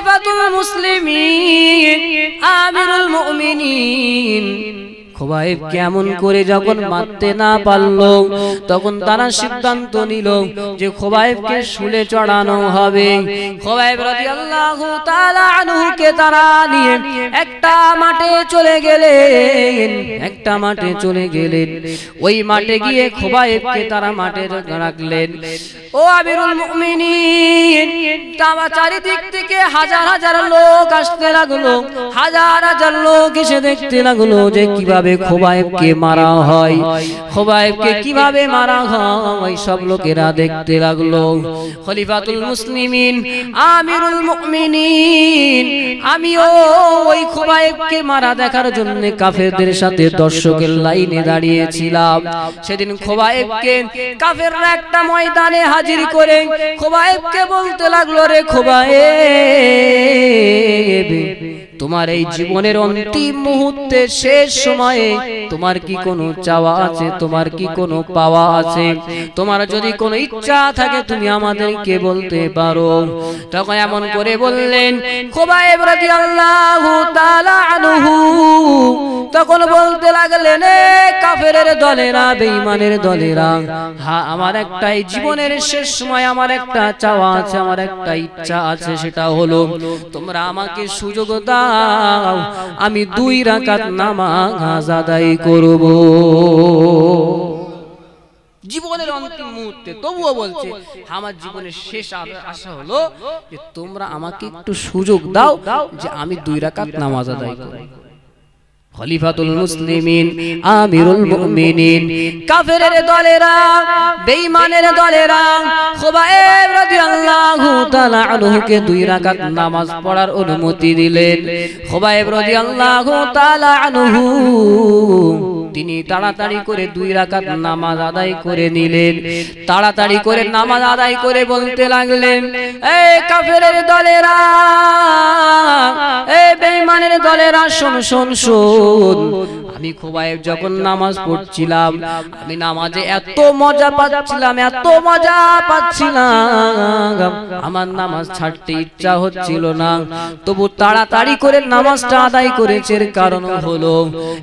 খলিফাতুল মুসলিমিন আমিরুল মুমিনিন খোবাইব কেমন করে যখন মারতে না পারলো তখন তারা সিদ্ধান্ত নিল যে খোবাইবকে শুলে চড়ানো হবে। খোবাইব রাদিয়াল্লাহু তাআলা আনহুকে তারা নিয়ে একটা মাঠে চলে গেলেন। ওই মাঠে গিয়ে খোবাইবকে তারা মাঠে রাখলেন। ও আমিরুল মুমিনিন, চারিদিক থেকে হাজার হাজার লোক আসতে লাগলো, হাজার হাজার লোক এসে দেখতে লাগলো যে কিভাবে খোবাইবকে মারা হয়, খোবাইবকে কিভাবে মারা হয়, সব লোকেরা দেখতে লাগলো। খলিফাতুল মুসলিমিন আমিরুল মুমিনিন আমিও ওই খোবাইবকে মারা দেখার জন্য কাফেরদের সাথে দর্শকের লাইনে দাঁড়িয়েছিলাম। সেদিন খোবাইবকে কাফেররা একটা ময়দানে হাজির করে খোবাইবকে বলতে লাগলো, রে খোবাইব, তোমার এই জীবনের অন্তিম মুহূর্তে শেষ সময়ে তোমার কি কোনো চাওয়া আছে, তোমার কি কোনো পাওয়া আছে? তোমার যদি কোনো ইচ্ছা থাকে তুমি আমাদেরকে বলতে পারো। তখন এমন করে বললেন খোবাইব রাদিয়াল্লাহু তাআলা আনহু, তখন বলতে লাগলেন, কাফেরের দলেরা, বেঈমানের দলেরা, হ্যাঁ আমার একটাই জীবনের শেষ সময় আমার একটা চাওয়া আছে, আমার একটা ইচ্ছা আছে, সেটা হলো তোমরা আমাকে সুযোগ দাও, আমি 2 রাকাত নামাজ আদায় করব। জীবনের অন্তিম মুহূর্তে তবুও বলছে আমার জীবনের শেষ আশা হলো যে তোমরা আমাকে একটু সুযোগ দাও যে আমি 2 রাকাত নামাজ আদায় করব। খলিফাতুল মুসলিমিন আমিরুল মুমিনিন কাফেরের দলেরা, বেঈমানের দলেরা খোবাইব রাদিয়াল্লাহু তাআলা আনহুকে 2 রাকাত নামাজ পড়ার অনুমতি দিলেন। খোবাইব রাদিয়াল্লাহু তাআলা আনহু তিনি তাড়াতাড়ি করে 2 রাকাত নামাজ আদায় করে নিলেন। তাড়াতাড়ি করে নামাজ আদায় করে বলতে লাগলেন, এই কাফেরের দলেরা, এই বেঈমানের দলেরা, শোন শোন শোন, আমি খোবাইব যখন নামাজ পড়ছিলাম আমি নামাজে এত মজা পাচ্ছিলাম, এত মজা পাচ্ছিলাম, আমার নামাজ ছাড়তে ইচ্ছা হচ্ছিল না, তবু তাড়াতাড়ি করে নামাজটা আদায় করেছে।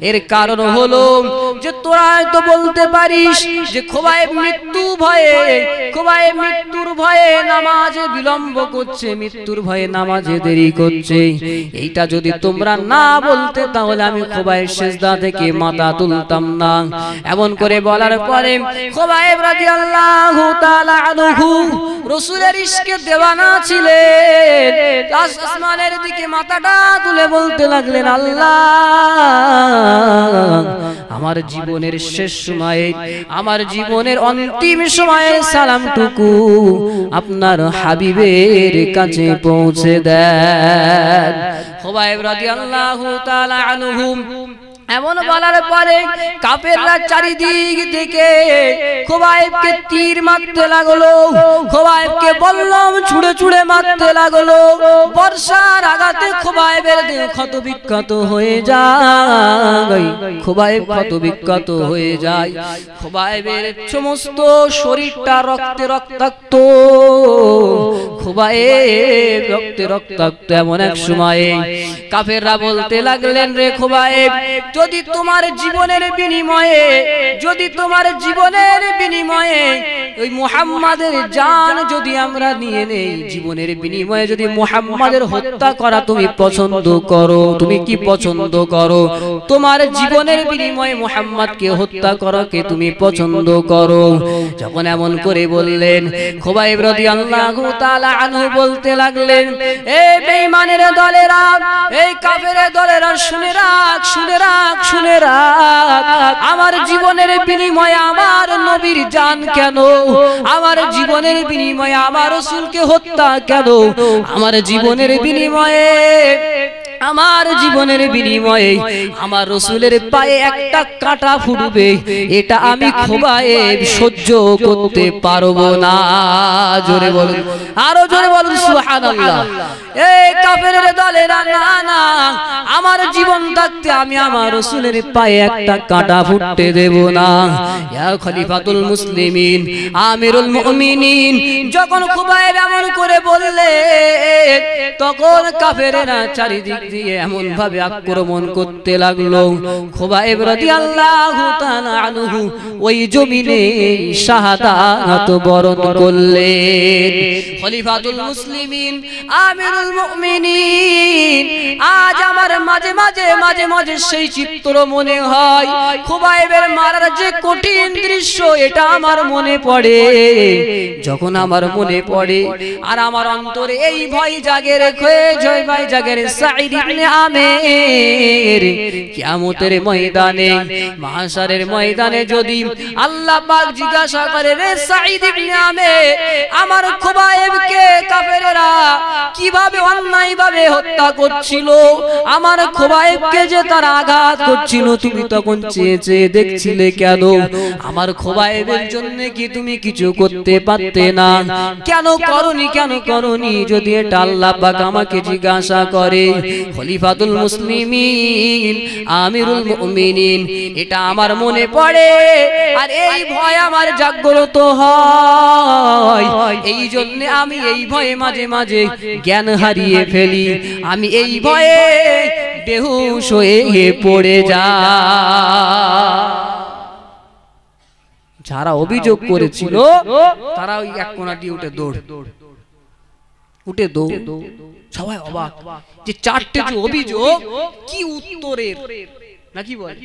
এর কারণ হলো যে তোরা হয়তো বলতে পারিস যে খোবাইব মৃত্যুর ভয়ে নামাজে বিলম্ব করছে, মৃত্যুর ভয়ে নামাজে দেরি করছে। এইটা যদি তোমরা না বলতে তাহলে আমি খোবাইব সিজদা থেকে মাথা তুলতাম না। এমন করে বলার পরে খোবাইব রাদিয়াল্লাহু তাআলা আনহু রাসূলের ইশকে দেওয়ানা ছিলেন, আসমানের দিকে মাথাটা তুলে বলতে লাগলেন, আল্লাহ আমার জীবনের শেষ সময়ে, আমার জীবনের অন্তিম সময়ে সালামটুকু আপনার হাবিবের কাছে পৌঁছে দেন। খোবাইব রাদিয়াল্লাহু তাআলা আনহু এমন বলার পরে কাফেররা চারিদিক থেকে খোবাইবকে তীর মারতে লাগলো। খোবাইবকে বললাম ছুড়ে ছুড়ে মারতে লাগলো। বর্ষার আঘাতে খোবাইবের দেহ ক্ষত বিক্ষত হয়ে যায়, খোবাইব ক্ষত বিক্ষত হয়ে যায়। খোবাইবের সমস্ত শরীরটা রক্তে রক্তাক্ত, খোবাইব রক্তে রক্তাক্ত। এমন এক সময়ে কাফেররা বলতে লাগলেন, রে খোবাইব, যদি তোমার জীবনের বিনিময়ে ওই মুহাম্মাদের জান যদি আমরা নিয়ে নেই, জীবনের বিনিময়ে যদি মুহাম্মাদের হত্যা করা তুমি পছন্দ করো, তুমি কি পছন্দ করো? তোমার জীবনের বিনিময়ে মুহাম্মাদকে হত্যা করাকে তুমি পছন্দ করো? যখন এমন করে বললেন, খোবাইব রাদিয়াল্লাহু তাআলা আনহু বলতে লাগলেন, এই বেঈমানের দলেরা, এই কাফেরের দলেরা, শুনে রাখ, শুনে রাখ, শুনে রাখ, আমার জীবনের বিনিময়ে আমার নবীর জান কেন? আমার জীবনের বিনিময়ে আমার রাসূলকে হত্যা কেন? আমার জীবনের বিনিময়ে আমার রাসূলের পায়ে একটা কাঁটা ফুটবে, এটা আমি খোবাইব সহ্য করতে পারবো না। জোরে বলুন, আরো জোরে বলুন সুবহানাল্লাহ। এই কাফেরের দলেরা, না না, আমার জীবন থাকতে আমি আমার রাসূলের পায়ে একটা কাঁটা ফুটতে দেব না। ইয়া খলিফাতুল মুসলিমিন আমিরুল মুমিনিন, যখন খোবাইব এমন করে বললেন, তখন কাফেরেরা চারিদিক দিয়ে এমন ভাবে আক্রমণ করতে লাগলো, খুবাইব রাদিয়াল্লাহু তাআলা আনহু ওই জমিনে শাহাদাত বরণ করলেন। খলিফাতুল মুসলিমিন আমিরুল মুমিনিন, আজ আমার মাঝে মাঝে সেই চিত্র মনে হয়, খুবাইবের মারার যে কঠিন দৃশ্য এটা আমার মনে পড়ে। যখন আমার মনে পড়ে আর আমার অন্তরে এই ভয় জাগে রেখে জয় ভাই জাগে রে সাঈদ ইবনে আমির, কিয়ামতের ময়দানে মাহশারের ময়দানে যদি আল্লাহ পাক জিজ্ঞাসা করে, রে সাঈদ ইবনে আমির, আমার খুবাইবকে কাফেররা কিভাবে অন্যায়ভাবে হত্যা করছিল, আমার খুবাইবকে যে তারা আঘাত করছিল, তুমি তখন চেয়ে চেয়ে দেখছিলে কেন? আমার খুবাইবের জন্য কি তুমি কিছু করতে পারতে না? কেন করনি? যদি এটা আল্লাহ পাক আমাকে জিজ্ঞাসা করে, খলিফাতুল মুসলিমিন আমিরুল মুমিনিন, এটা আমার মনে পড়ে আর এই ভয় আমার জাগ্রত হয়। এই জন্য আমি এই ভয়ে মাঝে মাঝে জ্ঞান হারিয়ে ফেলি, আমি এই ভয়ে বেহুশ হয়ে পড়ে যাই। যারা অভিযোগ করেছিল তারা ওই এক কোণা দিয়ে উঠে দৌড়, সবাই অবাক যে চারটে যে অভিযোগ কি উত্তরের নাকি বল।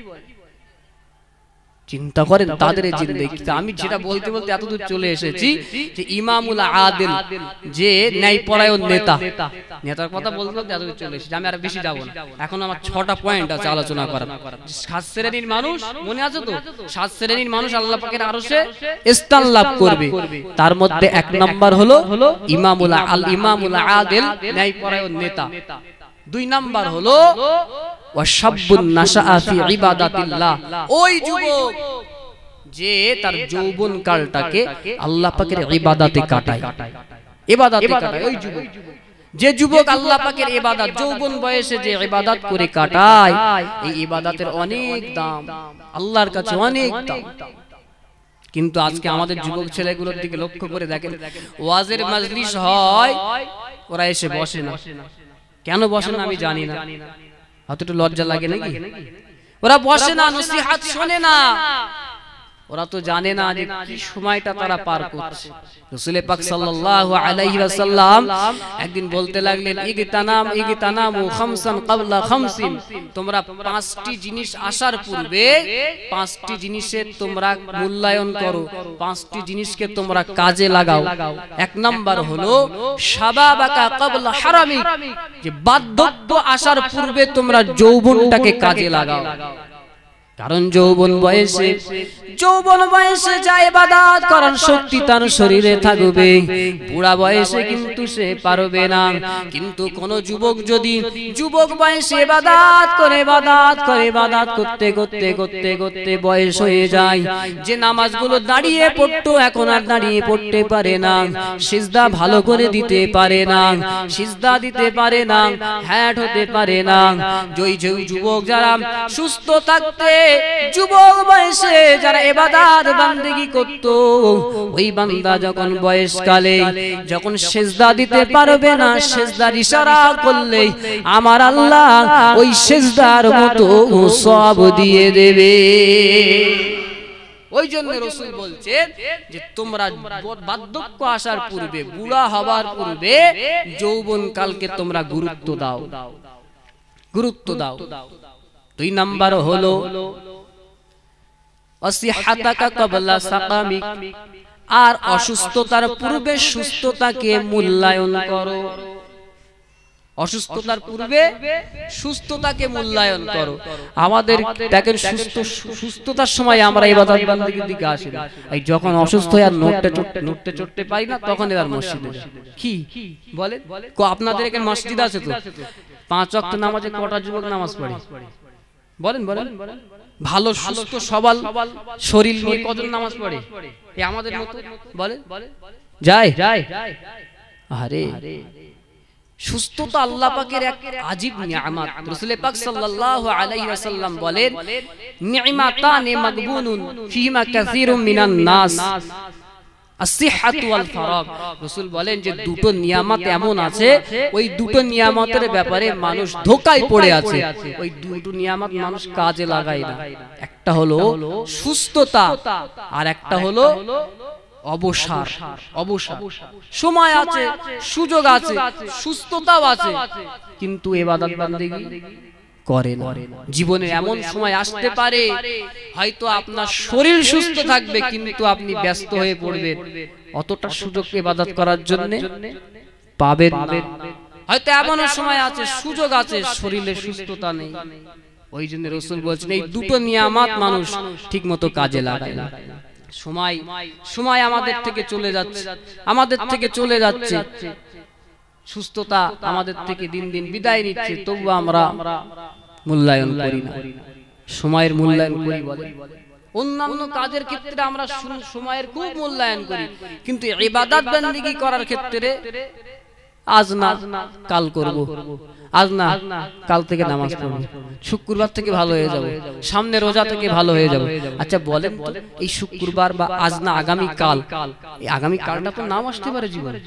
চিন্তা করেন তাদের জিন্দেগি। আমি যেটা বলতে বলতে এতদূর চলে এসেছি যে ইমামুল আদিল, যে ন্যায়পরায়ণ নেতার কথা বলতে বলতে এতদূর চলে এসেছি। আমি আর বেশি যাব না, এখন আমার 6টা পয়েন্ট আছে আলোচনা করার। 7 শ্রেণীর মানুষ, মনে আছে তো, 7 শ্রেণীর মানুষ আল্লাহ পাকের আরশে স্থান লাভ করবে। তার মধ্যে 1 নাম্বার হলো ইমামুল আদিল, ন্যায়পরায়ণ নেতা। 2 নাম্বার হলো ওয়াশাবুন নাশাআ ফি ইবাদাতিল্লাহ, ওই যুবক যে তার যৌবন কালটাকে আল্লাহ পাকের ইবাদতে কাটায়, ওই যুবক, যে যুবক আল্লাহ পাকের ইবাদত যৌবন বয়সে যে ইবাদত করে কাটায়, এই ইবাদতের অনেক দাম আল্লাহর কাছে, অনেক দাম। কিন্তু আজকে আমাদের যুবক ছেলেগুলোর দিকে লক্ষ্য করে দেখেন, ওয়াজের মাজলিস হয়, ওরা এসে বসে না। কেন বসে না আমি জানি না, হয়তো একটু লজ্জা লাগে নাকি। ওরা বসে না, নসিহত শোনে না, ওরা তো জানে না যে কি সময়টা তারা পার করছে। রাসূল পাক সাল্লাল্লাহু আলাইহি ওয়াসাল্লাম একদিন বলতে লাগলেন, ইগতানামু খামসান ক্বাবলা খামসিন, তোমরা 5টি জিনিস আসার পূর্বে 5টি জিনিসের তোমরা মূল্যায়ন করো, 5টি জিনিসকে তোমরা কাজে লাগাও। 1 নাম্বার হলো শাবাবাকা ক্বাবলা হারামিক, যে বার্ধক্য আসার পূর্বে তোমরা যৌবনটাকে কাজে লাগাও। কারণ যৌবন বয়সে যা ইবাদত করার শক্তি তার শরীরে থাকবে, বুড়া বয়সে কিন্তু সে পারবে না। কিন্তু কোন যুবক যদি যুবক বয়সে ইবাদত করতে বয়স হয়ে যায়, যে নামাজগুলো দাঁড়িয়ে পড়তো এখন আর দাঁড়িয়ে পড়তে পারে না, সিজদা ভালো করে দিতে পারে না, হ্যাট হতে পারে না। যেই যুবক যারা সুস্থ থাকতে যুবক বয়সে যারা ইবাদত বান্দেগি করত, ওই বান্দা যখন বয়সকালে যখন সিজদা দিতে পারবে না, সিজদার ইশারা করলে আমার আল্লাহ ওই সিজদার মতো সওয়াব দিয়ে দেবে। ওই জন্য রাসূল বলছেন যে তোমরা বার্ধক্য আসার পূর্বে, বুড়া হবার পূর্বে যৌবন কালকে তোমরা গুরুত্ব দাও। 2 নাম্বার হলো ওয়াসিহাতাকা ক্বাবলা সাকামিক, আর অসুস্থতার পূর্বে সুস্থতাকে মূল্যায়ন করো। অসুস্থতার পূর্বে সুস্থতাকে মূল্যায়ন করো। আমাদের দেখেন সুস্থতার সময় আমরা ইবাদত বান্দেগির দিকে আসি না, এই যখন অসুস্থ হয়ে আর নড়তে চড়তে পারি না, তখন এবার মসজিদে কি বলে। আপনাদের এখানে মসজিদ আছে তো? 5 ওয়াক্ত নামাজে কটা যুবক নামাজ পড়ে বলেন? ভালো সুস্থ সবল শরীর নিয়ে কজন নামাজ পড়ে? এই আমাদের মতো বলে যায়। আরে সুস্থতা আল্লাহ পাকের এক আজীব নিয়ামত। রাসূল পাক সাল্লাল্লাহু আলাইহি ওয়াসাল্লাম বলেন, নি'মাতানি মাগবুনুন ফিমা কাসীরুম মিনান নাস, আসিহাতু ওয়াল ফারাগ। রাসূল বলেন যে দুটো নিয়ামত এমন আছে, ওই দুটো নিয়ামতের ব্যাপারে মানুষ ধোঁকায় পড়ে আছে। ওই দুটো নিয়ামত মানুষ কাজে লাগায় না। একটা হলো সুস্থতা, আর একটা হলো অবসর। অবসর সময় আছে, সুযোগ আছে, সুস্থতাও আছে, কিন্তু ইবাদত বান্দেগি করে না। জীবনে এমন সময় আসতে পারে হয়তো আপনার শরীর সুস্থ থাকবে কিন্তু আপনি ব্যস্ত হয়ে পড়বেন, অতটা সুযোগ ইবাদত করার জন্য পাবেন না। হয়তো এমন সময় আছে, সুযোগ আছে, শরীরে সুস্থতা নেই। ওই জন্য রাসূল বলেছেন এই দুটো নিয়ামত মানুষ ঠিকমতো কাজে লাগায় না। সময় আমাদের থেকে চলে যাচ্ছে, সুস্থতা আমাদের থেকে দিন দিন বিদায় নিচ্ছে, তবু আমরা মূল্যায়ন করি না। সময়ের মূল্যায়ন করি বলে, অন্যান্য কাজের ক্ষেত্রে আমরা সময়ের খুব মূল্যায়ন করি, কিন্তু ইবাদত বন্দেগী করার ক্ষেত্রে আজ না কাল করব, আজ না কাল থেকে নামাজ পড়ব, শুক্রবার থেকে ভালো হয়ে যাব, সামনে রোজা থেকে ভালো হয়ে যাব। আচ্ছা বলেন তো, এই শুক্রবার বা আজ না আগামী কাল, এই আগামী কালটা তো নাও আসতে পারে জীবনে।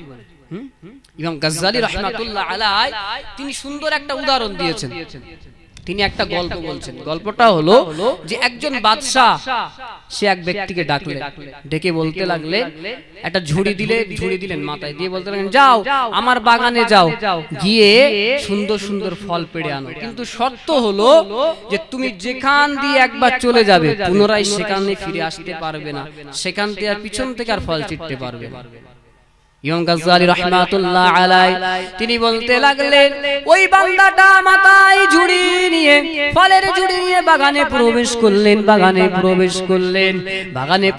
ইমাম গাজ্জালী রাহমাতুল্লাহ আলাইহি তিনি সুন্দর একটা উদাহরণ দিয়েছেন। তিনি একটা গল্প বলছেন। গল্পটা হলো যে একজন বাদশা সে এক ব্যক্তিকে ডাকলেন, ডেকে বলতে লাগলেন, একটা ঝুড়ি দিলেন মাথায় দিয়ে বলতে লাগলেন, যাও আমার বাগানে যাও, গিয়ে সুন্দর সুন্দর ফল পেড়ে আনো, কিন্তু শর্ত হলো যে তুমি যেখান দিয়ে একবার চলে যাবে পুনরায় সেখানে ফিরে আসতে পারবে না, সেখান থেকে আর পিছন থেকে আর ফল ছিটতে পারবে না। ইমাম গাজ্জালী রাহমাতুল্লাহ আলাইহি তিনি বলতে লাগলেন, ওই বান্দাটা মাথায় ঝুড়ি নিয়ে, ফলের ঝুড়ি নিয়ে বাগানে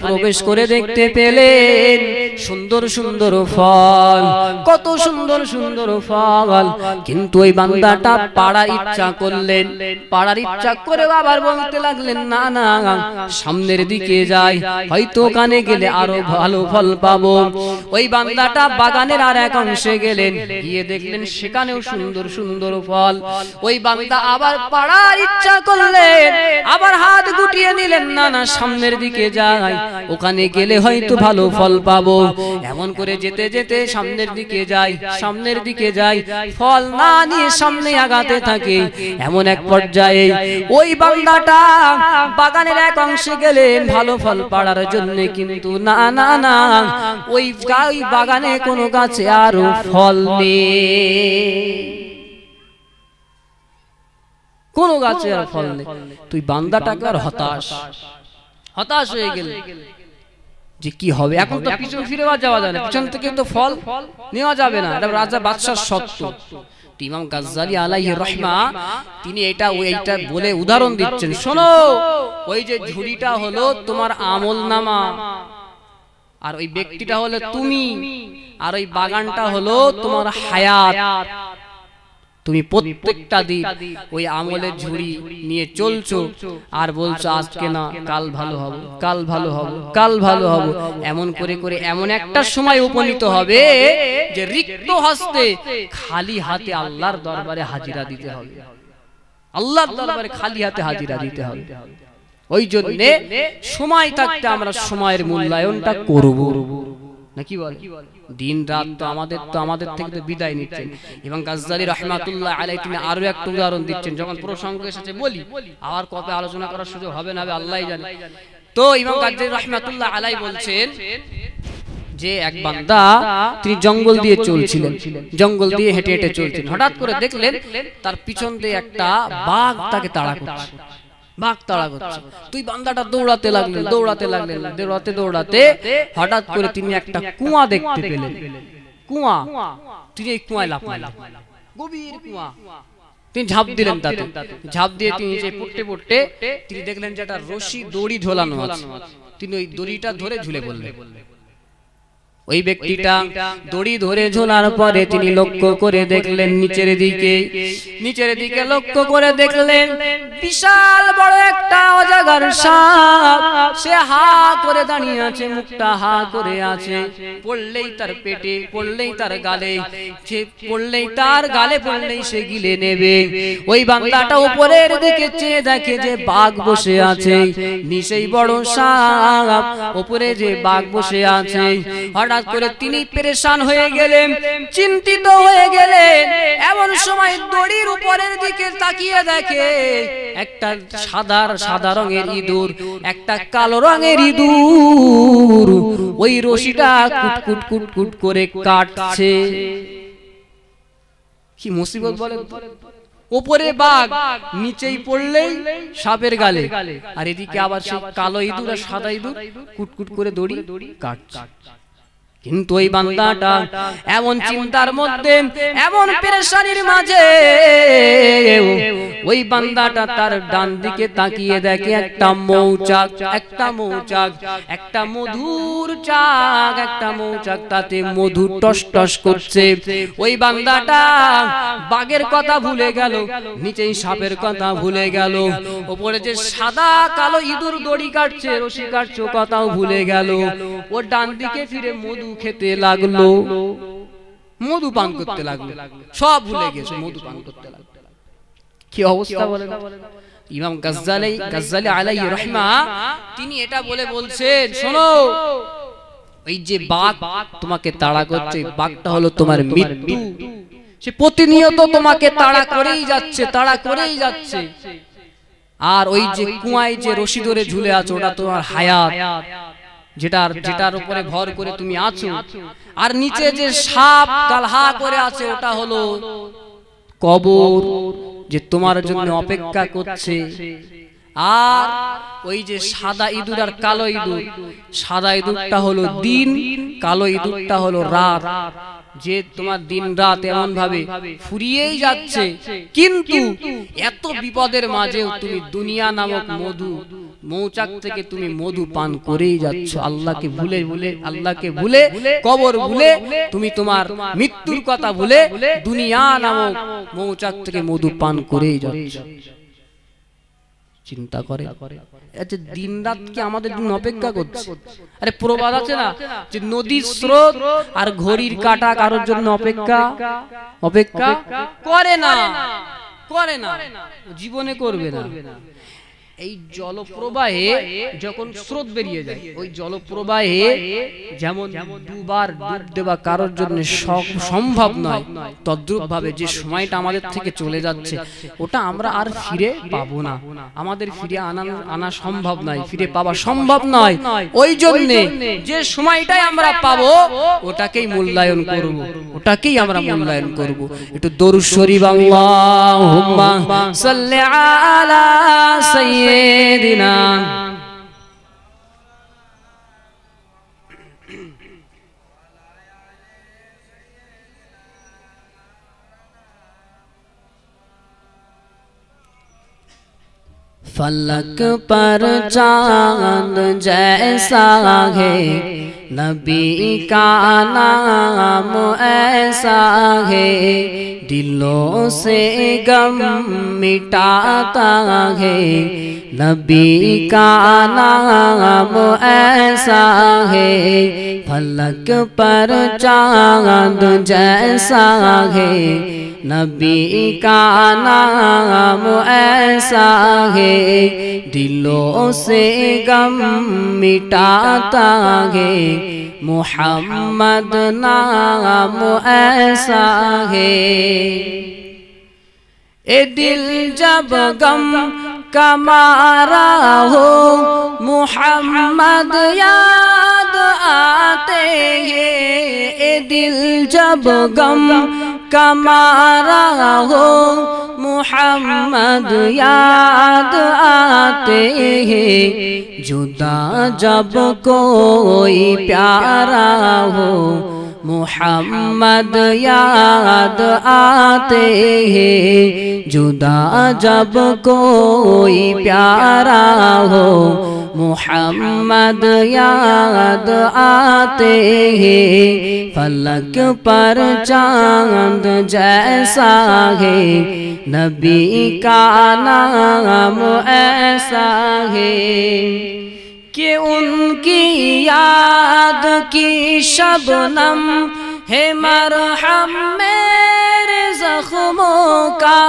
প্রবেশ করে দেখতে পেলেন সুন্দর সুন্দর ফল, কত সুন্দর সুন্দর ফল, কিন্তু ওই বান্দাটা পাড়ার ইচ্ছা করে আবার বলতে লাগলেন, না না সামনের দিকে যাই, হয়তো ওখানে গেলে আরো ভালো ফল পাবো। ওই বান্দাটা বাগানের আর এক অংশে গেলেন, গিয়ে দেখলেন সেখানেও সুন্দর সুন্দর ফল। ওই বান্দা আবার পাড়ার ইচ্ছা করলেন, আবার হাত গুটিয়ে নিলেন, না না সামনের দিকে যাই, ওখানে গেলে হয়তো ভালো ফল পাবো। এমন করে যেতে যেতে সামনের দিকে যাই, ফল না নিয়ে সামনে আগাতে থাকে। এমন এক পর্যায়ে ওই বান্দাটা বাগানের এক অংশে গেলেন ভালো ফল পাড়ার জন্য, কিন্তু না না না ওই বাগানে কোনো গাছে আরো ফল নেই, কোনো গাছে আর ফল নেই। তুই বান্দাটাকে আর হতাশ হয়ে গেল যে কি হবে, এখন তো পিছন ফিরে যাওয়া যাবে না, পিছন থেকে তো ফল নেওয়া যাবে না, এটা রাজা বাদশার শর্ত। ইমাম গাজ্জালী আলাইহি রাহমা তিনি এইটা বলে উদাহরণ দিচ্ছেন, শোনো ওই যে ঝুড়িটা হলো তোমার আমলনামা, আর ওই ব্যক্তিটা হলো তুমি, আর ওই বাগানটা হলো তোমার হায়াত। তুমি প্রত্যেকটা দিন ওই আমলের ঝুড়ি নিয়ে চলছো আর বলছো আজকে না কাল ভালো হবে, কাল ভালো হবে, কাল ভালো হবে। এমন করে করে এমন একটা সময় উপনীত হবে যে রিক্ত হস্তে খালি হাতে আল্লাহর দরবারে হাজিরা দিতে হবে, আল্লাহর দরবারে খালি হাতে হাজিরা দিতে হবে। ওই জন্য সময় থাকতে আমরা সময়ের মূল্যায়নটা করব নাকি বল। দিন রাত তো আমাদের থেকে তো বিদায় নিচ্ছেন। এবং গাজ্জালী রাহমাতুল্লাহ আলাইহি তিনি আরো একটা উদাহরণ দিচ্ছেন, যখন প্রসঙ্গ এসেছে বলি, আর কবে আলোচনা করার সুযোগ হবে না আল্লাহই জানে। তো ইমাম গাজ্জালী রাহমাতুল্লাহ আলাইহি বলছেন যে এক বান্দা তিনি জঙ্গল দিয়ে চলছিলেন, জঙ্গল দিয়ে হেঁটে হেঁটে চলছিলেন, হঠাৎ করে দেখলেন তার পিছন দিয়ে একটা বাঘ তাকে তাড়া করছে, তুই বান্দাটা দৌড়াতে লাগলেন, দৌড়াতে হঠাৎ করে তিনি একটা কুয়া দেখতে পেলেন। তিনি এই কুয়ায় লাফালেন, গভীর কুয়া, তিনি ঝাঁপ দিলেন, তাতে ঝাঁপ দিয়ে তিনি পড়তে তিনি দেখলেন যে একটা রশি দড়ি ঝোলানো আছে, তিনি ওই দড়িটা ধরে ঝুলে পড়লেন। ওই ব্যক্তিটা দড়ি ধরে ঝোলার পরে তিনি লক্ষ্য করে দেখলেন নিচের দিকে লক্ষ্য করে দেখলেন বিশাল বড় একটা অজগর সাপ, সে হা করে দাঁড়িয়ে আছে, মুখটা হা করে আছে। পড়লেই তার পেটে, পড়লেই তার গালে, পড়লেই তার গালে পড়লেই সে গিলে নেবে। ওই বান্দাটা উপরের দিকে চেয়ে দেখে যে বাঘ বসে আছে, নিচেই বড় সাপ, উপরে যে বাঘ বসে আছে। হঠাৎ করে তিনি পেরেশান হয়ে গেলেন, চিন্তিত হয়ে গেলেন। এমন সময় দড়ির উপরের দিকে তাকিয়ে দেখে একটা সাদা রঙের ইঁদুর, একটা কালো রঙের ইঁদুর ওই রশিটা কুটকুট কুটকুট করে কাটছে। কি মুসিবত বলেন! উপরে বাঘ, নিচেই পড়লেই সাপের গালে, আর এদিকে আবার সেই কালো ইঁদুর আর সাদা ইঁদুর কুটকুট করে দড়ি কাটছে। কিন্তু ওই বান্দাটা এমন চিন্তার মধ্যে, এমন পেরেশানির মাঝে, ওই বান্দাটা তার ডান দিকে তাকিয়ে দেখে একটা মৌচাক, একটা মধুর চাক, একটা মৌচাক, তাতে মধু টস টস করছে। ওই বান্দাটা বাঘের কথা ভুলে গেল, নিচেই সাপের কথা ভুলে গেল, উপরে যে সাদা কালো ইঁদুর দড়ি কাটছে, রশি কাটছে, কথাও ভুলে গেল। ও ডান দিকে ফিরে মধু খেতে লাগলো, মধু পান করতে লাগলো, সব ভুলে গেছে, মধু পান করতে লাগলো। কি অবস্থা বলেন! ইমাম গাজ্জালি আলাইহি রাহমা তিনি এটা বলছেন, শোনো, এই যে বাঘ তোমাকে তাড়া করছে, বাঘটা হলো তোমার মৃত্যু। সে প্রতিনিয়ত তোমাকে তাড়া করেই যাচ্ছে। আর ওই যে কুয়ায় যে রশি ধরে ঝুলে আছো, ওটা তোমার হায়াত, যেটার উপরে ভর করে তুমি আছো। আর নিচে যে সাপ গালহা করে আছে, ওটা হলো কবর, যে তোমার জন্য অপেক্ষা করছে। আর ওই যে সাদা ইঁদুর আর কালো ইঁদুর, সাদা ইঁদুরটা হলো দিন, কালো ইঁদুরটা হলো রাত, যে তোমার দিন রাত এমন ভাবে ফুরিয়েই যাচ্ছে। কিন্তু এত বিপদের মাঝেও তুমি দুনিয়া নামক মৌচাক থেকে তুমি মধু পান করেই যাচ্ছ, আল্লাহকে ভুলে, কবর ভুলে, তুমি তোমার মৃত্যুর কথা ভুলে দুনিয়া নামক মৌচাক থেকে মধু পান করেই যাচ্ছ। চিন্তা করে, দিন রাত কি আমাদের জন্য অপেক্ষা করছে? আরে প্রবাদ আছে না, যে নদীর স্রোত আর ঘড়ির কাঁটা কারোর জন্য অপেক্ষা করে না, জীবনে করবে না। এই জলপ্রবাহে যখন স্রোত বেরিয়ে যায়, ওই জলপ্রবাহে যেমন দুবার ডুব দেওয়া কারোর জন্য সম্ভব নয়, তদ্রূপ ভাবে যে সময়টা আমাদের থেকে চলে যাচ্ছে, ওটা আমরা আর ফিরে পাবো না, আমাদের ফিরে আনা সম্ভব নয়, ফিরে পাওয়া সম্ভব নয়। ওই জন্য যে সময়টাই আমরা পাবো, ওটাকেই আমরা মূল্যায়ন করব। একটু দরুদ শরীফ, আল্লাহুম্মা সাল্লি আলা সাইয়্যিদিনা फलक पर चांद जैसा है, नबी का नाम ऐसा है, दिलों से गम मिटाता है, नबी का नाम ऐसा है। फलक पर चांद जैसा है, नबी का नाम ऐसा है, दिलों से गम मिटाता है, मुहम्मद नाम ऐसा है। ए दिल जब गम का मारा हो, मुहम्मद याद आते हैं, ए दिल जब गम का मारा हो, मुहम्मद याद आते हैं, जुदा जब कोई प्यारा हो, मुहम्मद याद आते हैं, जुदा जब कोई प्यारा हो, मुहम्मद याद आते हैं फलक पर चांद जैसा है नबी का नाम ऐसा है कि उनकी याद की शबनम है मरहम मेरे जख्मों का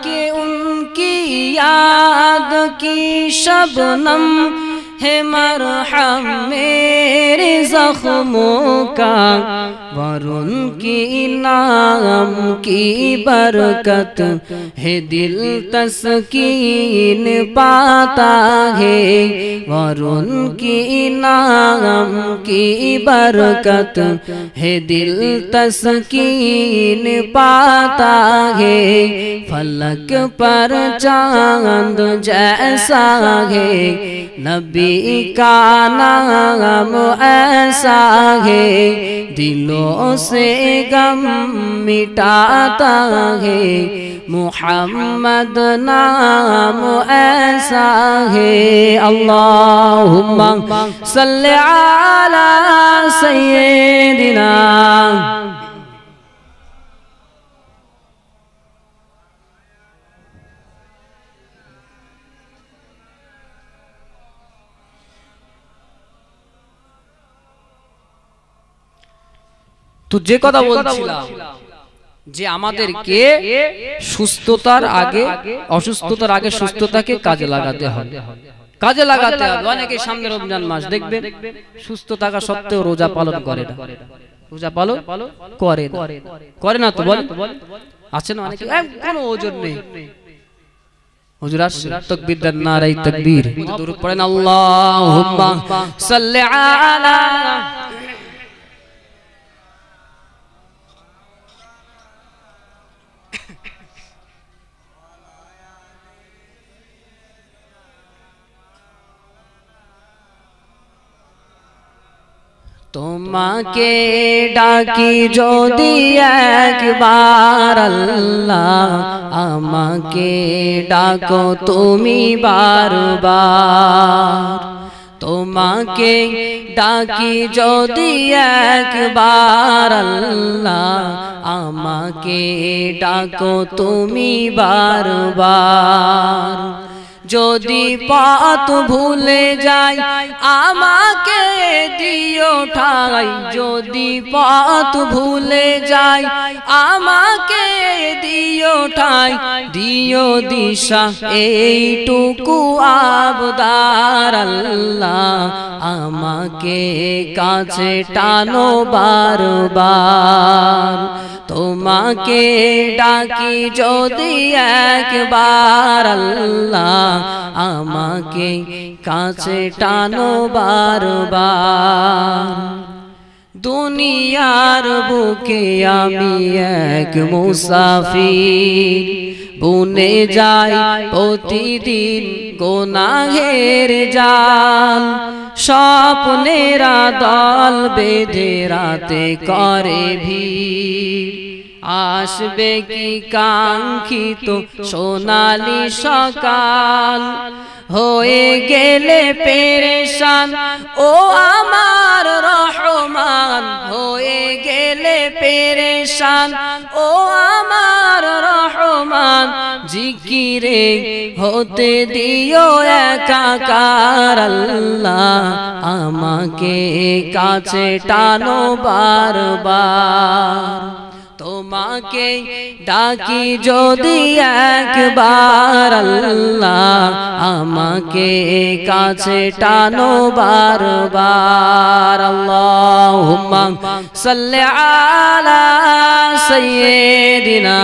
कि उनकी याद की शबनम है मरहम मेरे जख्मों का और उनकी नाम की बरकत है दिल तस्कीन पाता है और उनकी नाम की बरकत है दिल तस्कीन पाता है फलक पर चांद जैसा है नबी का नाम ऐसा है दिलों से गम मिटाता है मुहम्मद नाम ऐसा है अल्लाहुम्मा सल्ली अला सय्यिदिना তো যে কথা বলছিলাম যে আমাদেরকে সুস্থতার আগে অসুস্থতার আগে সুস্থতাকে কাজে লাগাতে হবে অনেকে সামনে রমজান মাস দেখবে সুস্থ থাকা সত্ত্বেও রোজা পালন করে না রোজা পালন করে না তো বল আছে না অনেকে কোনো ওজন নেই হুজুর আসছে তাকবীর দেন নারায়ে তাকবীর দরুদ পড়েন আল্লাহুম্মা সাল্লি আলা তোমাকে ডাকি যদি একবার আল্লাহ আমাকে ডাকো তুমি বারবার তোমাকে ডাকি যদি একবার আল্লাহ আমাকে ডাকো তুমি বারবার যদি পথ ভুলে যাই আমাকে দিও ঠাই যদি পথ ভুলে যাই আমাকে দিও ঠাই দিও দিশা এইটুকু আবদার আল্লাহ আমাকে কাছে টানো বারবার তোমাকে ডাকি যদি একবার আল্লাহ আমাকে কাছে টানো বারবার দুনিয়ার বুকে আমি এক মুসাফির বুনে যাই প্রতিদিন গুনাহের জাল স্বপ্নেরা দল বেঁধে রাতে করে ভিড় আসবে কি কাঙ্ক্ষিত সোনালি সকাল হয়ে গেলে পেরেশান ও আমার রহমান হয়ে গেলে পেরেশান ও আমার রহমান জিকিরে হতে দিও একাকার আল্লাহ আমাকে কাছে টানো বারবার তোমাকে ডাকি যদি একবার আল্লাহ আমাকে কাছে টানো বারবার আল্লাহুম্মা সাল্লি আলা সাইয়্যিদিনা